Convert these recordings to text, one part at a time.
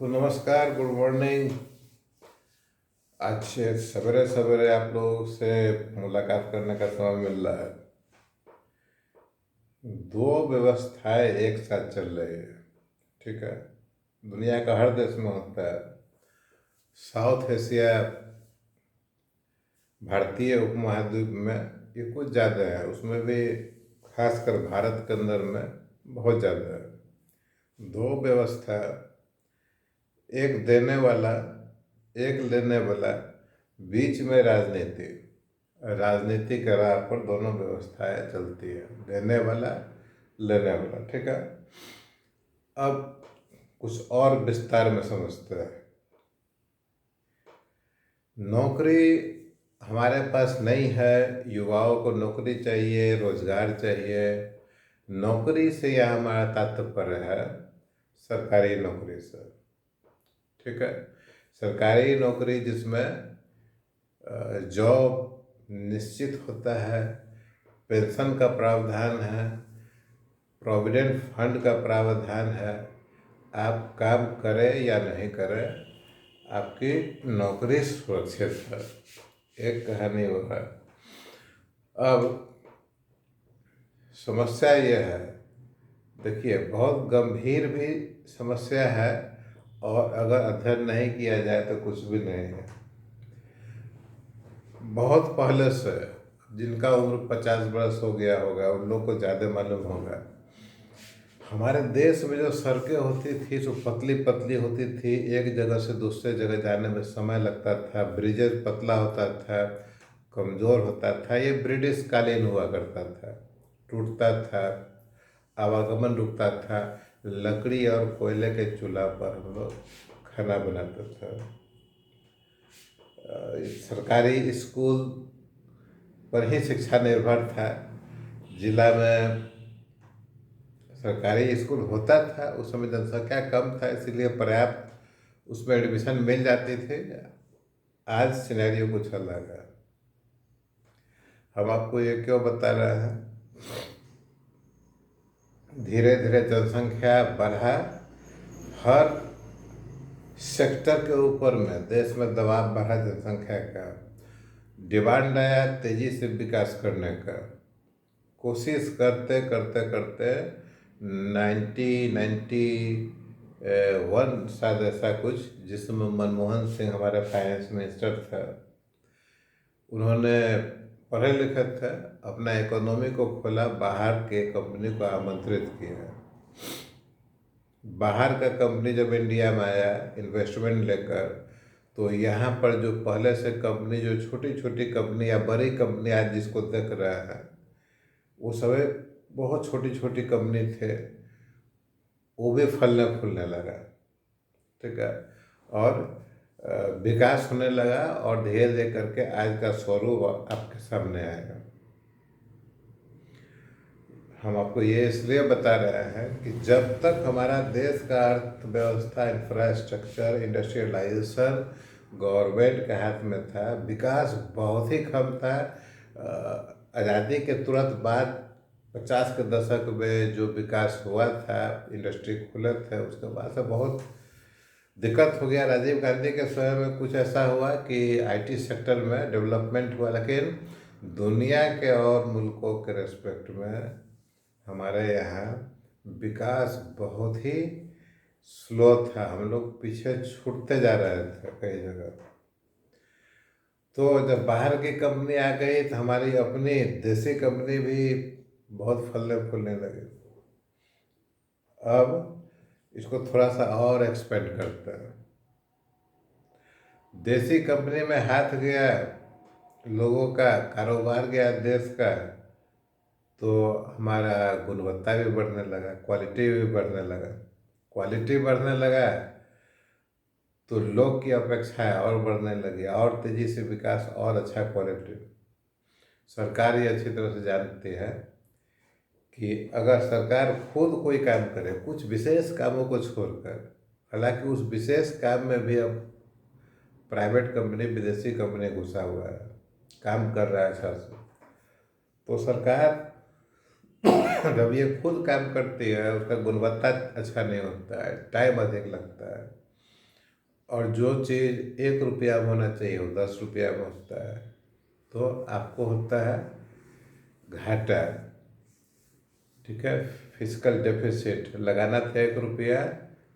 तो नमस्कार, good morning. आज सवेरे सवेरे आप लोगों से मुलाकात करने का समय मिल रहा है। दो व्यवस्थाएं एक साथ चल रही है, ठीक है। दुनिया का हर देश में होता है। साउथ एशिया, भारतीय उपमहाद्वीप में ये कुछ ज़्यादा है, उसमें भी खासकर भारत के अंदर में बहुत ज़्यादा है। दो व्यवस्था, एक देने वाला, एक लेने वाला, बीच में राजनीति। राजनीति के राह पर दोनों व्यवस्थाएं चलती है, देने वाला, लेने वाला, ठीक है। अब कुछ और विस्तार में समझते हैं। नौकरी हमारे पास नहीं है, युवाओं को नौकरी चाहिए, रोजगार चाहिए। नौकरी से यह हमारा तात्पर्य है सरकारी नौकरी से, ठीक है। सरकारी नौकरी जिसमें जॉब निश्चित होता है, पेंशन का प्रावधान है, प्रोविडेंट फंड का प्रावधान है। आप काम करें या नहीं करें, आपकी नौकरी सुरक्षित है। एक कहानी वो है। अब समस्या ये है, देखिए, बहुत गंभीर भी समस्या है, और अगर अध्ययन नहीं किया जाए तो कुछ भी नहीं है। बहुत पहले से, जिनका उम्र 50 बरस हो गया होगा उन लोग को ज़्यादा मालूम होगा। हमारे देश में जो सड़कें होती थी जो पतली पतली होती थी, एक जगह से दूसरे जगह जाने में समय लगता था, ब्रिजेज पतला होता था, कमज़ोर होता था। ये ब्रिटिश कालीन हुआ करता था, टूटता था, आवागमन रुकता था। लकड़ी और कोयले के चूल्हा पर हम लोग खाना बनाते थे। सरकारी स्कूल पर ही शिक्षा निर्भर था। जिला में सरकारी स्कूल होता था, उस समय जनसंख्या कम था, इसीलिए पर्याप्त उसमें एडमिशन मिल जाती थी। आज सिनेरियो कुछ अलग है। हम आपको ये क्यों बता रहे हैं? धीरे धीरे जनसंख्या बढ़ा, हर सेक्टर के ऊपर में देश में दबाव बढ़ा जनसंख्या का, डिमांड आया तेजी से विकास करने का। कोशिश करते करते करते 1991 शायद ऐसा कुछ, जिसमें मनमोहन सिंह हमारे फाइनेंस मिनिस्टर थे, उन्होंने पढ़े लिखे थे, अपना इकोनॉमी को खोला, बाहर के कंपनी को आमंत्रित किया। बाहर का कंपनी जब इंडिया में आया इन्वेस्टमेंट लेकर, तो यहाँ पर जो पहले से कंपनी, जो छोटी छोटी कंपनी या बड़ी कंपनी आज जिसको देख रहा है, वो सभी बहुत छोटी छोटी कंपनी थे, वो भी फलने फूलने लगा, ठीक है। और विकास होने लगा, और धीरे धीरे करके आज का स्वरूप आपके सामने आएगा। हम आपको ये इसलिए बता रहे हैं कि जब तक हमारा देश का अर्थव्यवस्था, इंफ्रास्ट्रक्चर, इंडस्ट्रियलाइजेशन गवर्नमेंट के हाथ में था, विकास बहुत ही कम था। आज़ादी के तुरंत बाद 50 के दशक में जो विकास हुआ था, इंडस्ट्री खुले थे, उसके बाद से बहुत दिक्कत हो गया। राजीव गांधी के समय में कुछ ऐसा हुआ कि आईटी सेक्टर में डेवलपमेंट हुआ, लेकिन दुनिया के और मुल्कों के रेस्पेक्ट में हमारे यहाँ विकास बहुत ही स्लो था। हम लोग पीछे छूटते जा रहे थे कई जगह। तो जब बाहर की कंपनी आ गई तो हमारी अपनी देसी कंपनी भी बहुत फलने फूलने लगी। अब इसको थोड़ा सा और एक्सपेंड करते हैं। देसी कंपनी में हाथ गया, लोगों का कारोबार गया देश का, तो हमारा गुणवत्ता भी बढ़ने लगा, क्वालिटी भी बढ़ने लगा। क्वालिटी बढ़ने लगा तो लोग की अपेक्षाएं और बढ़ने लगी, और तेजी से विकास, और अच्छा क्वालिटी। सरकार ये अच्छी तरह से जानती है कि अगर सरकार खुद कोई काम करे, कुछ विशेष कामों को छोड़कर, हालांकि उस विशेष काम में भी अब प्राइवेट कंपनी, विदेशी कंपनी घुसा हुआ है, काम कर रहा है अच्छा से, तो सरकार जब ये खुद काम करती है, उसका गुणवत्ता अच्छा नहीं होता है, टाइम अधिक लगता है। और जो चीज़ 1 रुपया में होना चाहिए वो 10 रुपया में होता है, तो आपको होता है घाटा। ठीक है, फिजिकल डेफिसिट। लगाना था 1 रुपया,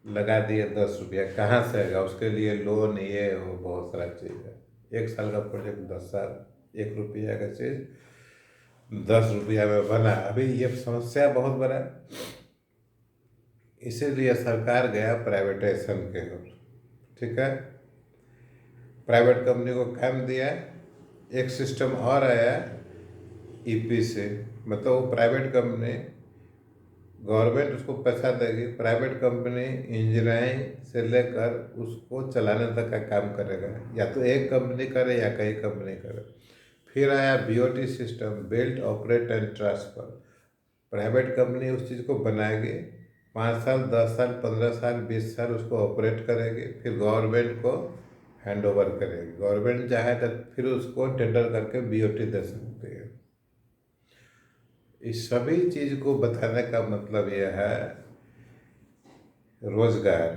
लगा दिए 10 रुपया, कहाँ से आएगा? उसके लिए लोन, ये वो बहुत सारा चीज़ है। 1 साल का प्रोजेक्ट 10 साल, 1 रुपया का चीज़ 10 रुपया में बना। अभी ये समस्या बहुत बड़ा है, इसीलिए सरकार गया प्राइवेटाइजेशन के ओर। ठीक है, प्राइवेट कंपनी को काम दिया। एक सिस्टम और आया ईपीसी, मतलब वो प्राइवेट कंपनी, गवर्नमेंट उसको पैसा देगी, प्राइवेट कंपनी इंजीनियरिंग से लेकर उसको चलाने तक का काम करेगा, या तो एक कंपनी करे या कई कंपनी करे। फिर आया BOT system, build operate and transfer. Private company उस चीज़ को बनाएगी, 5 साल, 10 साल, 15 साल, 20 साल उसको ऑपरेट करेगी, फिर गवर्नमेंट को हैंड ओवर करेगी। गवर्नमेंट चाहे तो फिर उसको टेंडर करके बीओटी दे सकती है। इस सभी चीज़ को बताने का मतलब यह है रोजगार।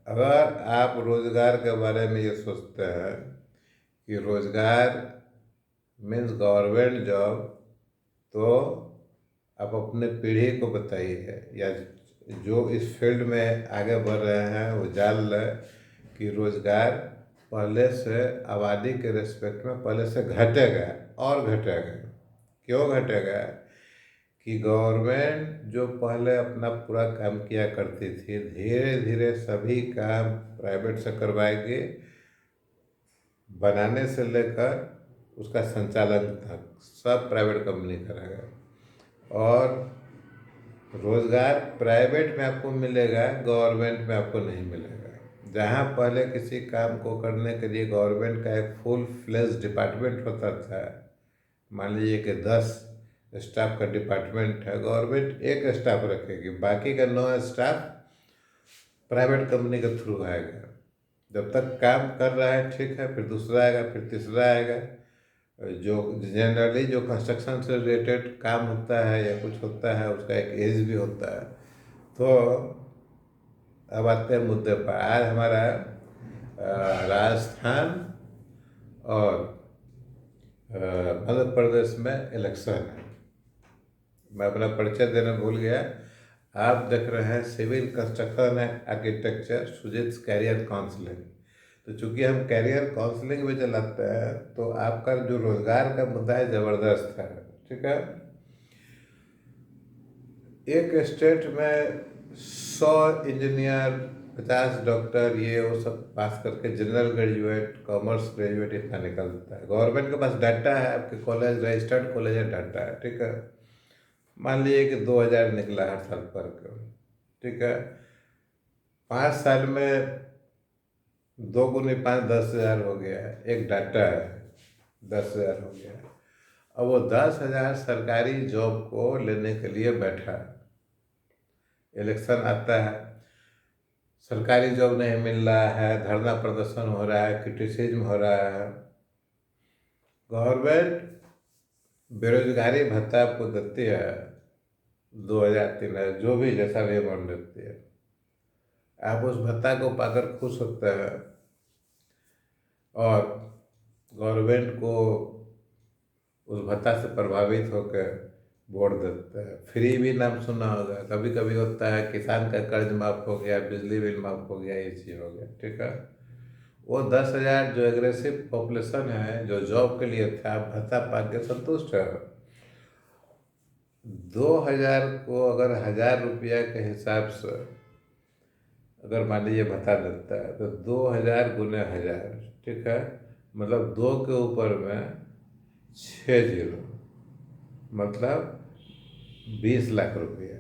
अगर आप रोजगार के बारे में ये सोचते हैं कि रोजगार मीन्स गवर्नमेंट जॉब, तो आप अपने पीढ़ी को बताइए, या जो इस फील्ड में आगे बढ़ रहे हैं वो जान लें कि रोजगार पहले से आबादी के रिस्पेक्ट में पहले से घटेगा और घटेगा। क्यों घटेगा? कि गवर्नमेंट जो पहले अपना पूरा काम किया करती थी, धीरे धीरे सभी काम प्राइवेट से करवाएगी, बनाने से लेकर उसका संचालन तक सब प्राइवेट कंपनी करेगा। और रोजगार प्राइवेट में आपको मिलेगा, गवर्नमेंट में आपको नहीं मिलेगा। जहाँ पहले किसी काम को करने के लिए गवर्नमेंट का एक फुल फ्लेज डिपार्टमेंट होता था, मान लीजिए कि 10 स्टाफ का डिपार्टमेंट है, गवर्नमेंट एक स्टाफ रखेगी, बाकी का 9 स्टाफ प्राइवेट कंपनी के थ्रू आएगा। जब तक काम कर रहा है ठीक है, फिर दूसरा आएगा, फिर तीसरा आएगा। जो जनरली जो कंस्ट्रक्शन से रिलेटेड काम होता है या कुछ होता है, उसका एक एज भी होता है। तो अब आते हैं मुद्दे पर। आज हमारा राजस्थान और मध्य प्रदेश में इलेक्शन है। मैं अपना परिचय देना भूल गया। आप देख रहे हैं civil construction and architecture Sujit career counselling. तो चूंकि हम कैरियर काउंसलिंग में चलाते हैं, तो आपका जो रोजगार का मुद्दा है ज़बरदस्त है। ठीक है, एक स्टेट में 100 इंजीनियर, 50 डॉक्टर, ये वो सब पास करके जनरल ग्रेजुएट, कॉमर्स ग्रेजुएट इतना निकलता है। गवर्नमेंट के पास डाटा है, आपके कॉलेज रजिस्टर्ड कॉलेज है, डाटा है। ठीक है, मान लीजिए कि 2000 निकला हर साल पर का। ठीक है, 5 साल में 2 गुनी 5, 10,000 हो गया है। एक डाटा है, 10,000 हो गया है। अब वो 10,000 सरकारी जॉब को लेने के लिए बैठा है। इलेक्शन आता है, सरकारी जॉब नहीं मिल रहा है, धरना प्रदर्शन हो रहा है, क्रिटिसिज्म हो रहा है। गवर्नमेंट बेरोजगारी भत्ता आपको देती है, 2,000, 3,000, जो भी जैसा भी अमाउंट देती है। आप उस भत्ता को पाकर खुश होते हैं और गवर्नमेंट को उस भत्ता से प्रभावित होकर वोट देते हैं। फ्री भी नाम सुना होगा, कभी कभी होता है किसान का कर्ज माफ हो गया, बिजली बिल माफ हो गया, ये चीज़ हो गया। ठीक है, वो 10,000 जो एग्रेसिव पॉपुलेशन है, जो जॉब के लिए था, भत्ता पा के संतुष्ट है। 2,000 को अगर 1,000 रुपया के हिसाब से अगर मान लीजिए भत्ता देता है, तो 2,000 गुने 1,000, ठीक है, मतलब 2 के ऊपर में 6 जीरो, मतलब 20 लाख रुपया।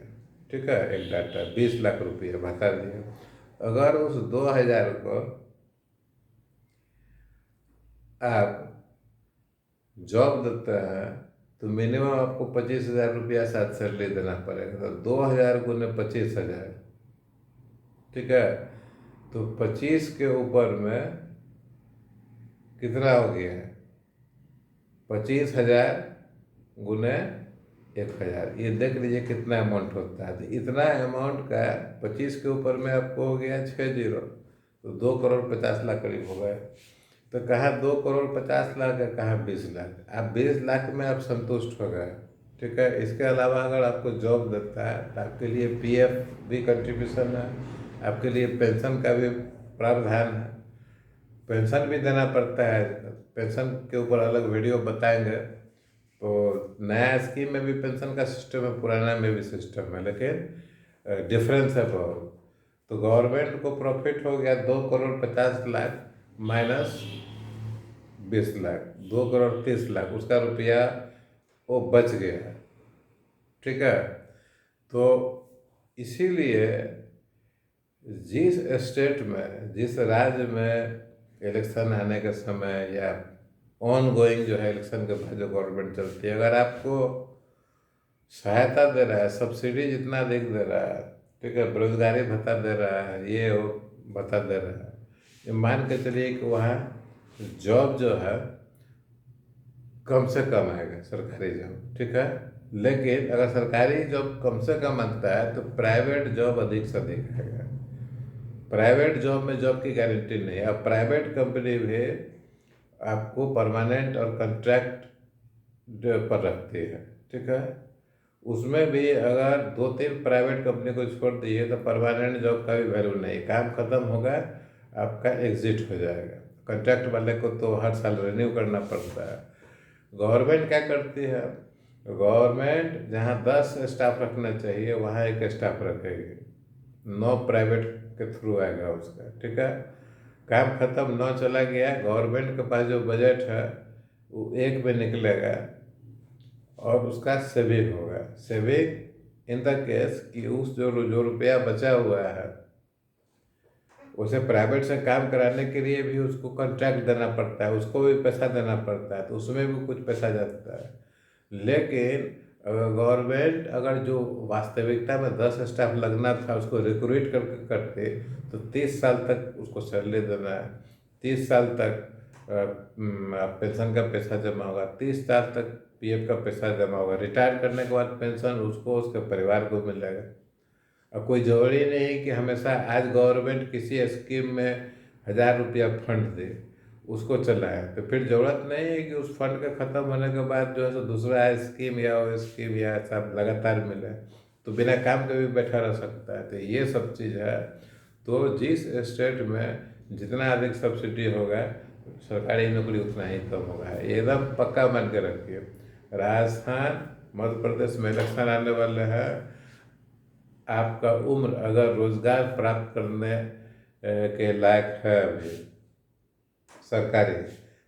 ठीक है, एक डाटा 20 लाख रुपया भत्ता दिया। अगर उस 2,000 को आप जॉब देते हैं, तो मिनिमम आपको 25,000 रुपया साथ सैलरी देना पड़ेगा। तो 2,000 गुने 25,000, ठीक है, तो 25 के ऊपर में कितना हो गया? 25,000 गुने 1,000, ये देख लीजिए कितना अमाउंट होता है। तो इतना अमाउंट का 25 के ऊपर में आपको हो गया 6 जीरो। तो 2,50,00,000 करीब हो गए। तो कहा 2,50,00,000 है, कहा 20,00,000। आप 20,00,000 में आप संतुष्ट हो गए, ठीक है। इसके अलावा अगर आपको जॉब देता है तो आपके लिए पीएफ भी कंट्रीब्यूशन है, आपके लिए पेंशन का भी प्रावधान है, पेंशन भी देना पड़ता है। पेंशन के ऊपर अलग वीडियो बताएंगे। तो नया स्कीम में भी पेंशन का सिस्टम है, पुराना में भी सिस्टम है, लेकिन डिफरेंस है बहुत। तो गवर्नमेंट को प्रॉफिट हो गया 2,50,00,000 माइनस 20,00,000, 2,30,00,000 उसका रुपया वो बच गया, ठीक है। तो इसीलिए जिस स्टेट में, जिस राज्य में इलेक्शन आने के समय या ऑन गोइंग जो है इलेक्शन के बाद जो गवर्नमेंट चलती है, अगर आपको सहायता दे रहा है, सब्सिडी जितना अधिक दे रहा है, ठीक है, बेरोजगारी भत्ता दे रहा है, ये वो भत्ता दे रहा है, ये मान के चलिए कि वहाँ जॉब जो है कम से कम आएगा, सरकारी जॉब, ठीक है। लेकिन अगर सरकारी जॉब कम से कम आता है तो प्राइवेट जॉब अधिक से अधिक आएगा। प्राइवेट जॉब में जॉब की गारंटी नहीं है। अब प्राइवेट कंपनी भी आपको परमानेंट और कॉन्ट्रैक्ट पर रखती है, ठीक है। उसमें भी अगर 2-3 प्राइवेट कंपनी को छोड़ दिए तो परमानेंट जॉब का भी वैल्यू नहीं, काम खत्म होगा, आपका एग्जिट हो जाएगा। कॉन्ट्रैक्ट वाले को तो हर साल रिन्यू करना पड़ता है। गवर्नमेंट क्या करती है, गवर्नमेंट जहाँ 10 स्टाफ रखना चाहिए वहाँ 1 स्टाफ रखेगी, 9 प्राइवेट के थ्रू आएगा उसका, ठीक है। काम खत्म, 9 चला गया, गवर्नमेंट के पास जो बजट है वो 1 में निकलेगा और उसका सेविंग होगा। सेविंग इन द केस कि उस जो रुपया बचा हुआ है उसे प्राइवेट से काम कराने के लिए भी उसको कॉन्ट्रैक्ट देना पड़ता है, उसको भी पैसा देना पड़ता है, तो उसमें भी कुछ पैसा जाता है। लेकिन अगर गवर्नमेंट अगर जो वास्तविकता में 10 स्टाफ लगना था उसको रिक्रूट करके करते तो 30 साल तक उसको सैलरी देना है, 30 साल तक पेंशन का पैसा जमा होगा, 30 साल तक पीएफ का पैसा जमा होगा, रिटायर करने के बाद पेंशन उसको उसके परिवार को मिलेगा। और कोई ज़रूरी नहीं कि हमेशा आज गवर्नमेंट किसी स्कीम में 1,000 रुपया फंड दे उसको चलाए, तो फिर ज़रूरत नहीं है कि उस फंड के ख़त्म होने के बाद जो है सो दूसरा स्कीम या वो स्कीम या सब लगातार मिले, तो बिना काम के भी बैठा रह सकता है। तो ये सब चीज़ है। तो जिस स्टेट में जितना अधिक सब्सिडी होगा सरकारी नौकरी उतना ही कम होगा, ये एकदम पक्का मान के रखिए। राजस्थान मध्य प्रदेश में इलेक्शन आने वाले हैं। आपका उम्र अगर रोजगार प्राप्त करने के लायक है अभी सरकारी,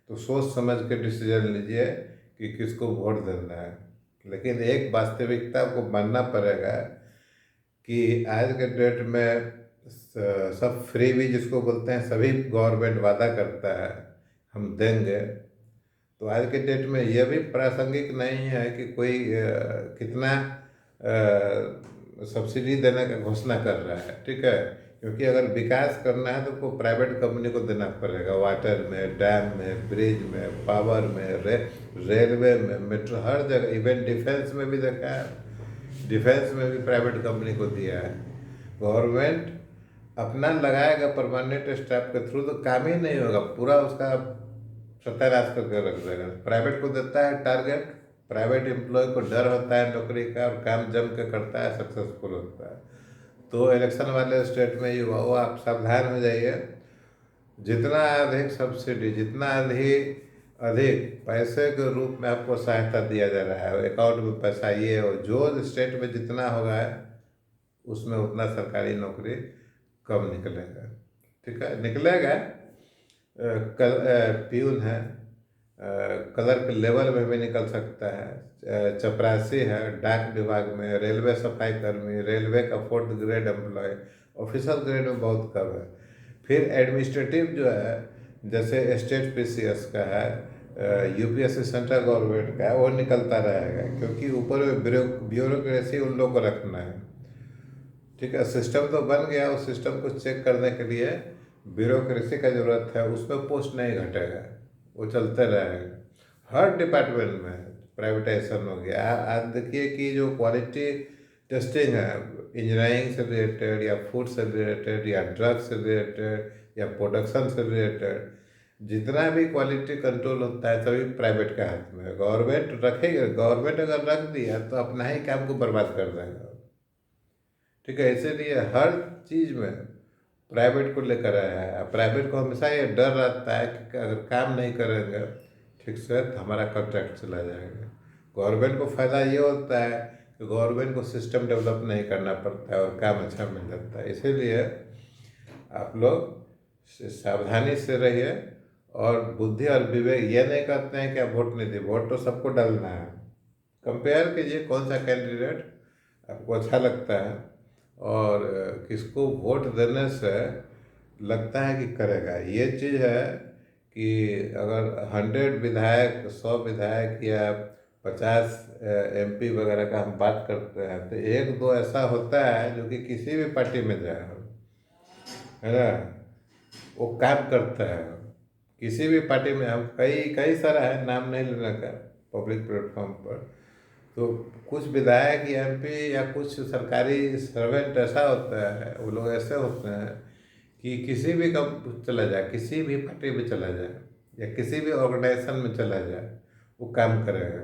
तो सोच समझ के डिसीजन लीजिए कि किसको वोट देना है। लेकिन एक वास्तविकता को मानना पड़ेगा कि आज के डेट में सब फ्री भी जिसको बोलते हैं सभी गवर्नमेंट वादा करता है हम देंगे। तो आज के डेट में यह भी प्रासंगिक नहीं है कि कोई कितना सब्सिडी देने का घोषणा कर रहा है, ठीक है। क्योंकि अगर विकास करना है तो को प्राइवेट कंपनी को देना पड़ेगा, वाटर में, डैम में, ब्रिज में, पावर में, रेलवे में, मेट्रो, हर जगह। इवन डिफेंस में भी देखा है, डिफेंस में भी प्राइवेट कंपनी को दिया है। गवर्नमेंट अपना लगाएगा परमानेंट स्टाफ के थ्रू तो काम ही नहीं होगा, पूरा उसका सत्यानाश करके रख देगा। प्राइवेट को देता है टारगेट, प्राइवेट एम्प्लॉय को डर होता है नौकरी का और काम जम के करता है, सक्सेसफुल होता है। तो इलेक्शन वाले स्टेट में युवाओं आप सावधान हो जाइए। जितना अधिक सब्सिडी, जितना अधिक अधिक पैसे के रूप में आपको सहायता दिया जा रहा है, अकाउंट में पैसा ये हो, जो स्टेट में जितना होगा उसमें उतना सरकारी नौकरी कम निकलेगा, ठीक है। निकलेगा प्यून है, क्लर्क लेवल में भी निकल सकता है, चपरासी है डाक विभाग में, रेलवे सफाई कर्मी, रेलवे का 4th grade employ, officer grade में बहुत कम है। फिर एडमिनिस्ट्रेटिव जो है जैसे स्टेट पीसीएस का है, यूपीएससी सेंट्रल गवर्नमेंट का है, वो निकलता रहेगा क्योंकि ऊपर में ब्यूरोक्रेसी उन लोग को रखना है, ठीक है। सिस्टम तो बन गया, उस सिस्टम को चेक करने के लिए ब्यूरोक्रेसी का ज़रूरत है, उसमें पोस्ट नहीं घटेगा, वो चलते रहेगा। हर डिपार्टमेंट में प्राइवेटाइजेशन हो गया। आज देखिए कि जो क्वालिटी टेस्टिंग है, इंजीनियरिंग से रिलेटेड या फूड से रिलेटेड या ड्रग से रिलेटेड या प्रोडक्शन से रिलेटेड, जितना भी क्वालिटी कंट्रोल होता है सभी प्राइवेट के हाथ में है। गवर्नमेंट रखेगा, गवर्नमेंट अगर रख दिया तो अपना ही काम को बर्बाद कर देगा। ठीक है, इसीलिए हर चीज़ में प्राइवेट को लेकर आया है। प्राइवेट को हमेशा ये डर रहता है कि अगर काम नहीं करेंगे ठीक से तो हमारा कॉन्ट्रैक्ट चला जाएगा। गवर्नमेंट को फ़ायदा ये होता है कि गवर्नमेंट को सिस्टम डेवलप नहीं करना पड़ता है और काम अच्छा मिल जाता है। इसीलिए आप लोग सावधानी से रहिए और बुद्धि और विवेक, ये नहीं कहते हैं कि आप वोट नहीं दिए, वोट तो सबको डालना है। कंपेयर कीजिए कौन सा कैंडिडेट आपको अच्छा लगता है और किसको वोट देने से लगता है कि करेगा। ये चीज़ है कि अगर 100 विधायक, 100 विधायक या 50 MP वगैरह का हम बात करते हैं तो एक दो ऐसा होता है जो कि किसी भी पार्टी में जाए, है ना, वो काम करता है। किसी भी पार्टी में हम कई कई सारा है, नाम नहीं लेने का पब्लिक प्लेटफॉर्म पर, तो कुछ विधायक या MP या कुछ सरकारी सर्वेंट ऐसा होता है, वो लोग ऐसे होते हैं कि किसी भी कब चला जाए, किसी भी पार्टी में चला जाए या किसी भी ऑर्गेनाइजेशन में चला जाए वो काम करेगा।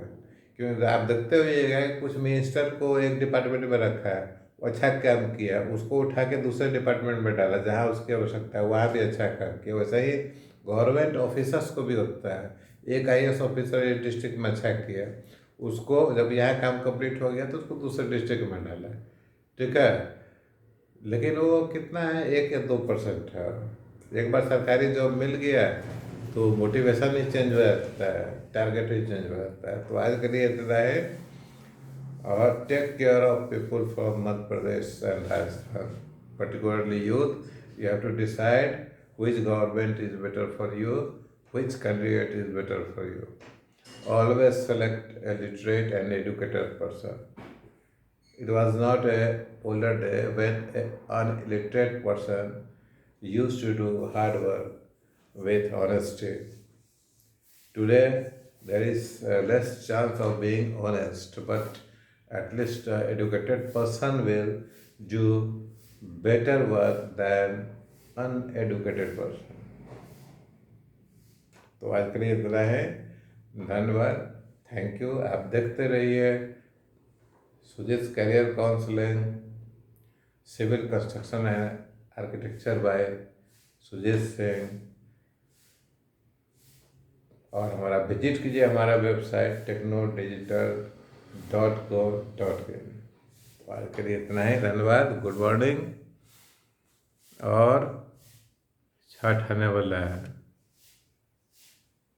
क्योंकि आप देखते हुए कुछ मिनिस्टर को एक डिपार्टमेंट में रखा है, वो अच्छा काम किया, उसको उठा के दूसरे डिपार्टमेंट में डाला जहाँ उसकी आवश्यकता है, वहाँ भी अच्छा काम किया। वैसे ही गवर्नमेंट ऑफिसर्स को भी होता है, एक IAS ऑफिसर एक डिस्ट्रिक्ट में अच्छा किया, उसको जब यहाँ काम कंप्लीट हो गया तो उसको दूसरे डिस्ट्रिक्ट में डाला, ठीक है। लेकिन वो कितना है, 1 या 2% है। एक बार सरकारी जॉब मिल गया तो मोटिवेशन ही चेंज हो जाता है, टारगेट ही चेंज हो जाता है। तो आज के लिए इतना है, और take care of people from Madhya Pradesh and Rajasthan, particularly youth. You have to decide which government is better for you, which candidate is better for you. Always select a literate and educated person. It was not a older day when an illiterate person used to do hard work with honesty. Today there is less chance of being honest, but at least an educated person will do better work than uneducated person. तो आज के लिए इतना है, धन्यवाद, thank you. आप देखते रहिए Sujit career counselling, civil construction है, आर्किटेक्चर बाय सुजीत सिंह। और हमारा विजिट कीजिए हमारा वेबसाइट technodigital.co.in। तो आज के लिए इतना ही, धन्यवाद, गुड मॉर्निंग। और छठ आने वाला है।